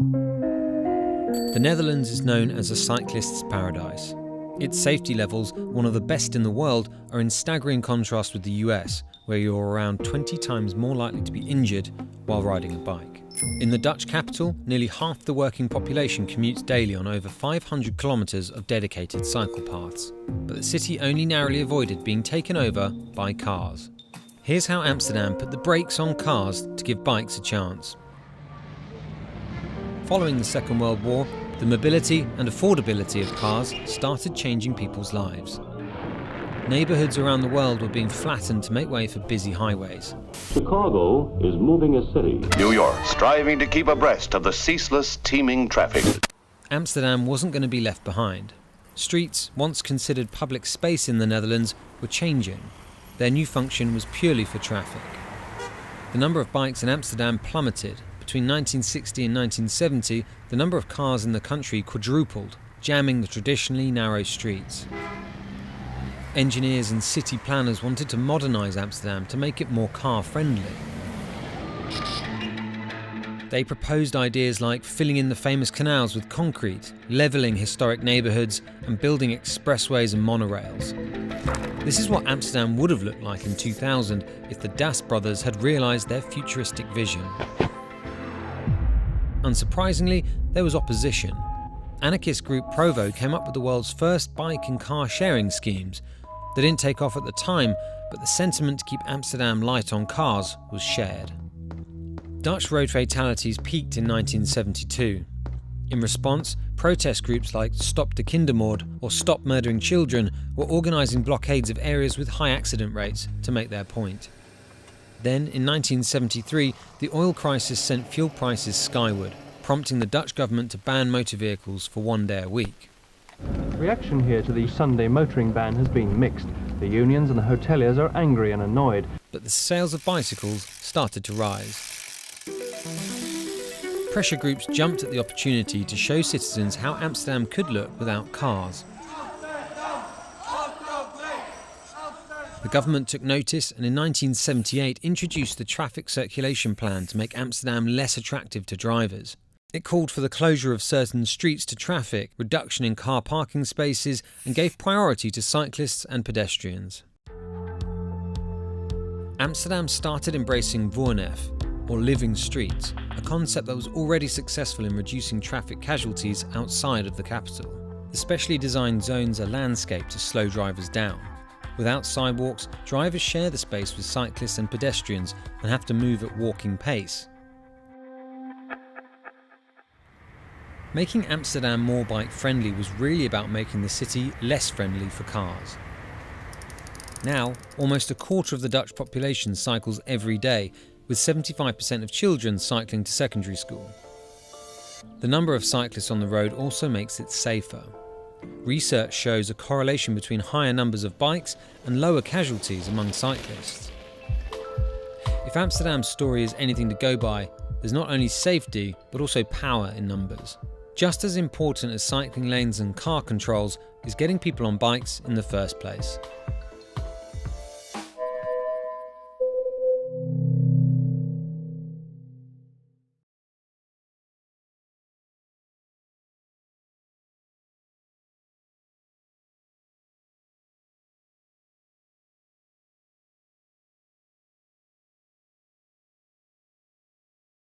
The Netherlands is known as a cyclist's paradise. Its safety levels, one of the best in the world, are in staggering contrast with the US, where you're around 20 times more likely to be injured while riding a bike. In the Dutch capital, nearly half the working population commutes daily on over 500 kilometres of dedicated cycle paths. But the city only narrowly avoided being taken over by cars. Here's how Amsterdam put the brakes on cars to give bikes a chance. Following the Second World War, the mobility and affordability of cars started changing people's lives. Neighbourhoods around the world were being flattened to make way for busy highways. Chicago is moving a city. New York, striving to keep abreast of the ceaseless, teeming traffic. Amsterdam wasn't going to be left behind. Streets, once considered public space in the Netherlands, were changing. Their new function was purely for traffic. The number of bikes in Amsterdam plummeted. Between 1960 and 1970, the number of cars in the country quadrupled, jamming the traditionally narrow streets. Engineers and city planners wanted to modernise Amsterdam to make it more car-friendly. They proposed ideas like filling in the famous canals with concrete, levelling historic neighbourhoods and building expressways and monorails. This is what Amsterdam would have looked like in 2000 if the Das brothers had realised their futuristic vision. Unsurprisingly, there was opposition. Anarchist group Provo came up with the world's first bike and car sharing schemes. They didn't take off at the time, but the sentiment to keep Amsterdam light on cars was shared. Dutch road fatalities peaked in 1972. In response, protest groups like Stop de Kindermoord or Stop Murdering Children were organising blockades of areas with high accident rates to make their point. Then, in 1973, the oil crisis sent fuel prices skyward, prompting the Dutch government to ban motor vehicles for 1 day a week. Reaction here to the Sunday motoring ban has been mixed. The unions and the hoteliers are angry and annoyed. But the sales of bicycles started to rise. Pressure groups jumped at the opportunity to show citizens how Amsterdam could look without cars. The government took notice and in 1978 introduced the Traffic Circulation Plan to make Amsterdam less attractive to drivers. It called for the closure of certain streets to traffic, reduction in car parking spaces, and gave priority to cyclists and pedestrians. Amsterdam started embracing Voornef, or living streets, a concept that was already successful in reducing traffic casualties outside of the capital. The specially designed zones are landscaped to slow drivers down. Without sidewalks, drivers share the space with cyclists and pedestrians and have to move at walking pace. Making Amsterdam more bike-friendly was really about making the city less friendly for cars. Now, almost a quarter of the Dutch population cycles every day, with 75% of children cycling to secondary school. The number of cyclists on the road also makes it safer. Research shows a correlation between higher numbers of bikes and lower casualties among cyclists. If Amsterdam's story is anything to go by, there's not only safety, but also power in numbers. Just as important as cycling lanes and car controls is getting people on bikes in the first place.